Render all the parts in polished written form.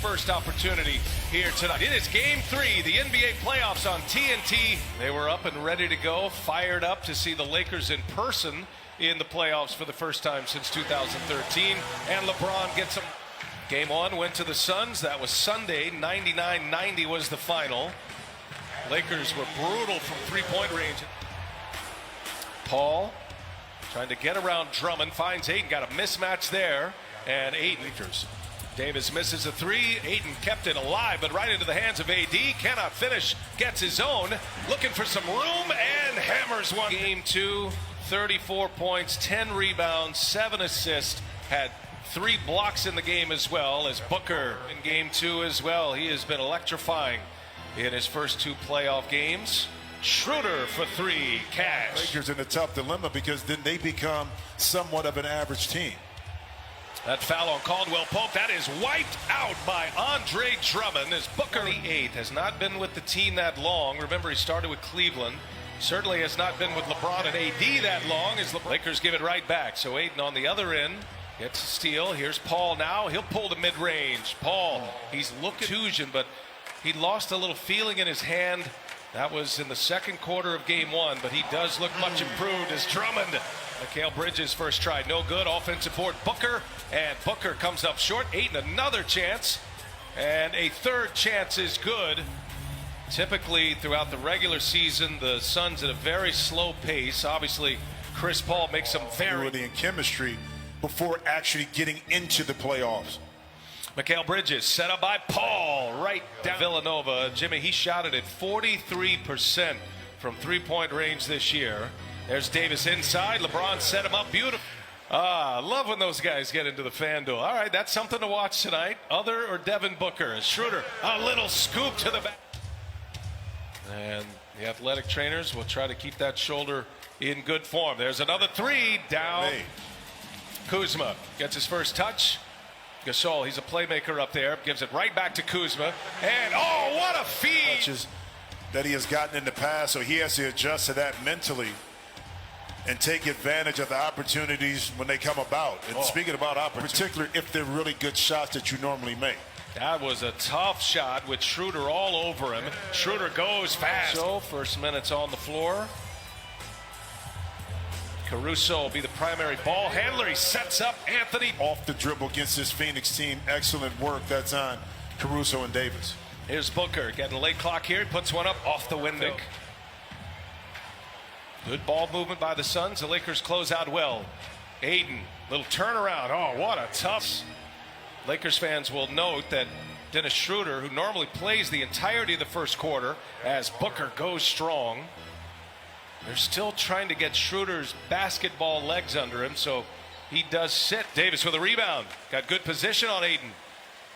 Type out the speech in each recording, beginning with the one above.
first opportunity here tonight. It is Game 3, the NBA playoffs on TNT. They were up and ready to go, fired up to see the Lakers in person in the playoffs for the first time since 2013. And LeBron gets them. Game 1 went to the Suns. That was Sunday. 99-90 was the final. Lakers were brutal from three-point range. Paul trying to get around Drummond, finds Ayton, got a mismatch there, and Ayton. Davis misses a three. Ayton kept it alive, but right into the hands of AD. Cannot finish, gets his own, looking for some room, and hammers one. Game 2, 34 points, 10 rebounds, 7 assists, had 3 blocks in the game as well as Booker in Game 2 as well. He has been electrifying in his first 2 playoff games. Schroeder for 3, cash. Lakers in a tough dilemma because then they become somewhat of an average team. That foul on Caldwell Pope, that is wiped out by Andre Drummond as Booker. The 8th has not been with the team that long. Remember, he started with Cleveland. Certainly has not been with LeBron and AD that long as the Lakers give it right back. So Ayton on the other end gets a steal. Here's Paul now. He'll pull the mid-range. Paul, he's looking fusion, but he lost a little feeling in his hand. That was in the second quarter of Game 1, but he does look much improved as Drummond. Mikal Bridges first try, no good. Offensive board, Booker, and Booker comes up short. Ayton another chance, and a third chance is good. Typically, throughout the regular season, the Suns at a very slow pace. Obviously, Chris Paul makes some very... in chemistry before actually getting into the playoffs. Mikal Bridges set up by Paul right down. Villanova. Jimmy, he shot it at 43% from three-point range this year. There's Davis inside. LeBron set him up beautiful. I love when those guys get into the fan duel. All right, that's something to watch tonight. Other or Devin Booker. Schroeder, a little scoop to the back. And the athletic trainers will try to keep that shoulder in good form. There's another 3 down. Hey. Kuzma gets his first touch. Gasol, he's a playmaker up there, gives it right back to Kuzma, and oh, what a feed! Touches that he has gotten in the past, so he has to adjust to that mentally and take advantage of the opportunities when they come about. And speaking about opportunities, particularly if they're really good shots that you normally make. That was a tough shot with Schroeder all over him. Schroeder goes fast. So, first minutes on the floor. Caruso will be the primary ball handler. He sets up Anthony. Off the dribble against this Phoenix team. Excellent work. That's on Caruso and Davis. Here's Booker getting a late clock here. He puts one up off the window. Good ball movement by the Suns. The Lakers close out well. Ayton, little turnaround. Oh, what a tough. Lakers fans will note that Dennis Schroeder, who normally plays the entirety of the first quarter, as Booker goes strong. They're still trying to get Schroeder's basketball legs under him, so he does sit. Davis with a rebound. Got good position on Ayton.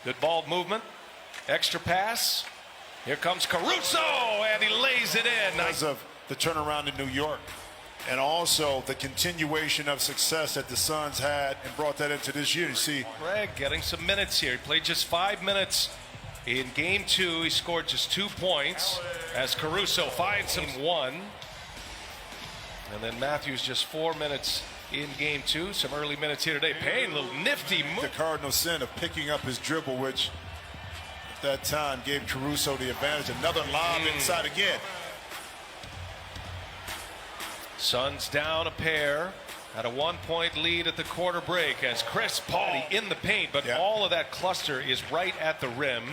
Good ball movement. Extra pass. Here comes Caruso, and he lays it in. Because of the turnaround in New York, and also the continuation of success that the Suns had and brought that into this year. You see Greg getting some minutes here. He played just 5 minutes in Game 2. He scored just 2 points as Caruso finds him 1. And then Matthews just 4 minutes in Game 2. Some early minutes here today. Payne, a little nifty move. The cardinal sin of picking up his dribble, which at that time gave Caruso the advantage. Another lob inside again. Suns down a pair. Had a 1-point lead at the quarter break as Chris Paul in the paint, but all of that cluster is right at the rim.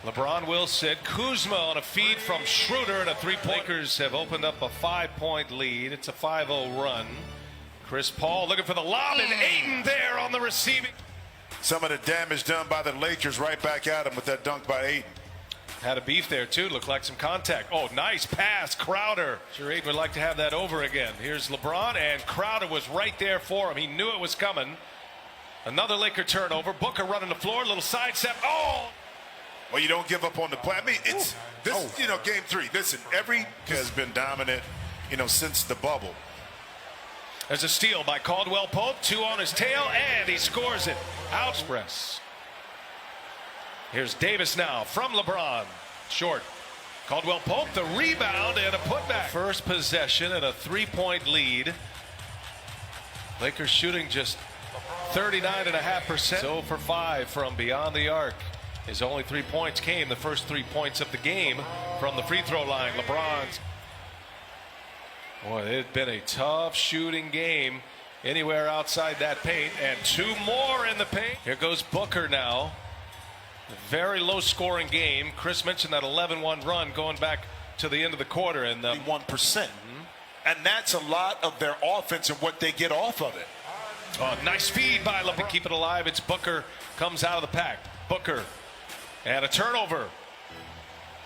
LeBron will sit. Kuzma on a feed from Schroeder, and a 3-point. Lakers have opened up a 5-point lead. It's a 5-0 run. Chris Paul looking for the lob, and Ayton there on the receiving. Some of the damage done by the Lakers right back at him with that dunk by Ayton. Had a beef there, too. Looked like some contact. Oh, nice pass, Crowder. Sure, Ayton would like to have that over again. Here's LeBron, and Crowder was right there for him. He knew it was coming. Another Laker turnover. Booker running the floor, little sidestep. Oh! Well, you don't give up on the play. I mean, it's this, you know, Game 3. Listen, every has been dominant, you know, since the bubble. There's a steal by Caldwell Pope. 2 on his tail, and he scores it. Outpress. Here's Davis now from LeBron. Short. Caldwell Pope, the rebound, and a putback. First possession and a 3-point lead. Lakers shooting just 39.5%. 0 for 5 from beyond the arc. His only 3 points came, the first 3 points of the game, from the free throw line. LeBron's. Boy, it's been a tough shooting game anywhere outside that paint, and 2 more in the paint. Here goes Booker now. A very low scoring game. Chris mentioned that 11-1 run going back to the end of the quarter, and 1%. And that's a lot of their offense and what they get off of it. Oh, nice feed by LeBron. Keep it alive. It's Booker comes out of the pack. Booker and a turnover.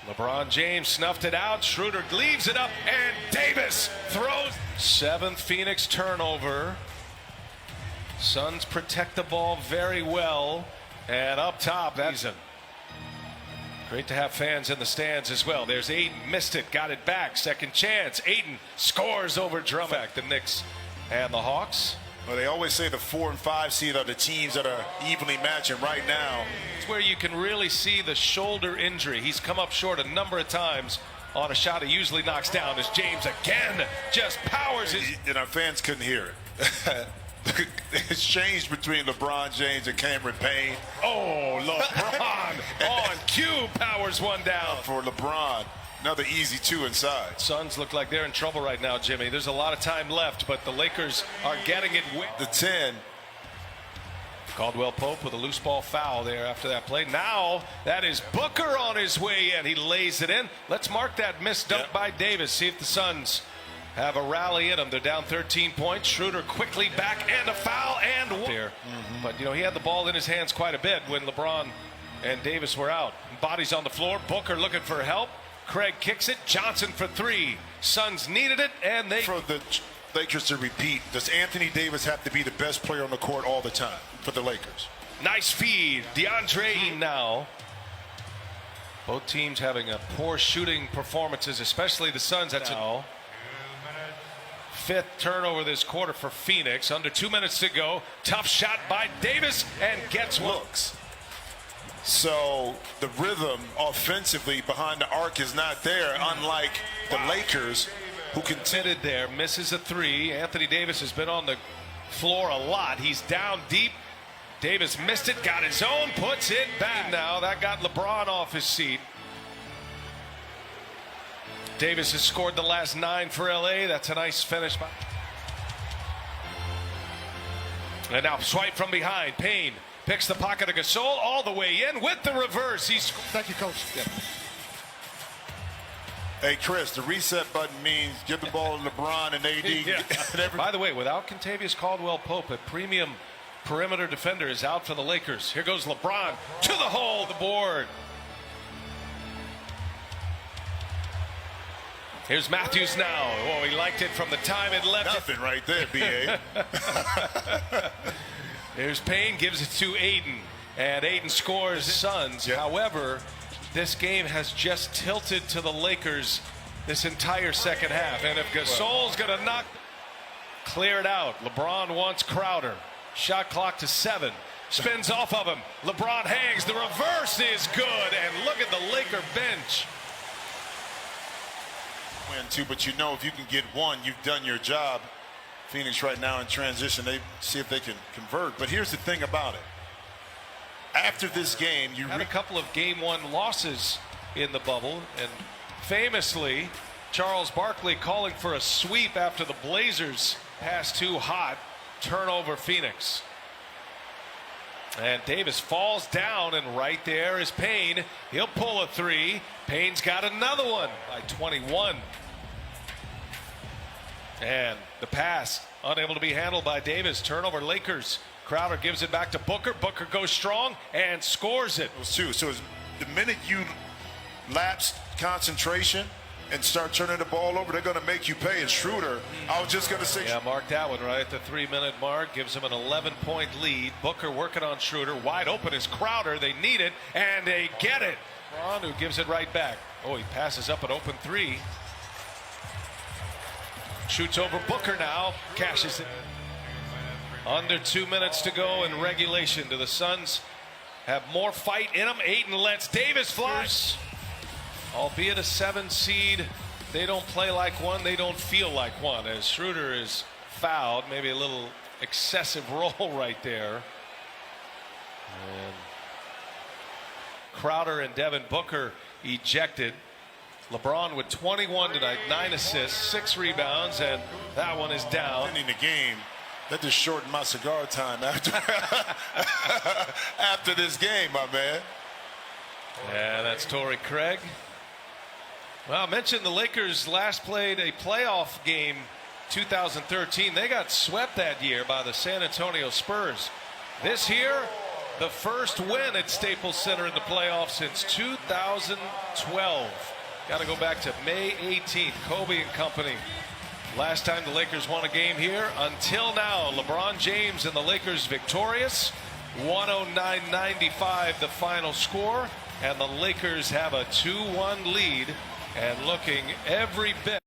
LeBron James snuffed it out. Schroeder leaves it up, and Davis throws. 7th Phoenix turnover. Suns protect the ball very well, and up top, that's it. Great to have fans in the stands as well. There's Ayton, missed it, got it back. Second chance. Ayton scores over Drummond. The Knicks and the Hawks. Well, they always say the 4 and 5 seed are the teams that are evenly matching right now. It's where you can really see the shoulder injury. He's come up short a number of times on a shot he usually knocks down, as James again just powers his. And our fans couldn't hear it. It's changed between LeBron James and Cameron Payne. Oh, LeBron on cue powers one down. For LeBron, another easy 2 inside. Suns look like they're in trouble right now, Jimmy. There's a lot of time left, but the Lakers are getting it. The 10. Caldwell Pope with a loose ball foul there after that play. Now that is Booker on his way in. He lays it in. Let's mark that missed dunk by Davis. See if the Suns have a rally in them. They're down 13 points. Schroeder quickly back, and a foul and one. There. But, you know, he had the ball in his hands quite a bit when LeBron and Davis were out. Bodies on the floor. Booker looking for help. Craig kicks it. Johnson for 3. Suns needed it, and they. For the Lakers to repeat, does Anthony Davis have to be the best player on the court all the time for the Lakers? Nice feed. DeAndre now. Both teams having a poor shooting performances, especially the Suns. That's now. 5th turnover this quarter for Phoenix. Under 2 minutes to go. Tough shot by Davis, and gets looks. So the rhythm offensively behind the arc is not there, unlike the Lakers, who committed there. Misses a 3. Anthony Davis has been on the floor a lot. He's down deep. Davis missed it, got his own, puts it back. Now that got LeBron off his seat. Davis has scored the last 9 for LA. That's a nice finish. And now swipe from behind. Payne picks the pocket of Gasol all the way in with the reverse. Thank you, Coach. Yeah. Hey, Chris, the reset button means give the ball to LeBron and AD. Yeah. By the way, without Kentavious Caldwell-Pope, a premium perimeter defender is out for the Lakers. Here goes LeBron to the hole, the board. Here's Matthews now. Oh, he liked it from the time it left. Nothing right there, B.A. Here's Payne, gives it to Ayton, and Ayton scores. Suns. However, this game has just tilted to the Lakers this entire second half, and if Gasol's going to clear it out. LeBron wants Crowder. Shot clock to 7. Spins off of him. LeBron hangs. The reverse is good, and look at the Laker bench. Win too, but you know if you can get one, you've done your job. Phoenix right now in transition, they see if they can convert. But here's the thing about it. After this game, you had a couple of game 1 losses in the bubble, and famously Charles Barkley calling for a sweep after the Blazers passed too hot. Turnover Phoenix. And Davis falls down, and right there is Payne. He'll pull a 3. Payne's got another one by 21. And the pass unable to be handled by Davis. Turnover Lakers. Crowder gives it back to Booker. Booker goes strong and scores it. So the minute you lapse concentration and start turning the ball over, they're going to make you pay. And Schroeder, I was just going to say. Yeah, mark that one right at the 3-minute mark. Gives him an 11-point lead. Booker working on Schroeder. Wide open is Crowder. They need it, and they get it. Ron, who gives it right back. Oh, he passes up an open 3. Shoots over Booker now. Cashes it. Under 2 minutes to go in regulation. Do the Suns have more fight in them? Ayton lets Davis fly. Albeit a 7 seed, they don't play like one. They don't feel like one. As Schroeder is fouled, maybe a little excessive roll right there. And Crowder and Devin Booker ejected. LeBron with 21 tonight, 9 assists, 6 rebounds, and that one is down. Ending the game. That just shortened my cigar time after after this game, my man. Yeah, that's Torrey Craig. Well, I mentioned the Lakers last played a playoff game 2013. They got swept that year by the San Antonio Spurs. This year, the first win at Staples Center in the playoffs since 2012. Got to go back to May 18th. Kobe and company. Last time the Lakers won a game here. Until now, LeBron James and the Lakers victorious. 109-95 the final score. And the Lakers have a 2-1 lead and looking every bit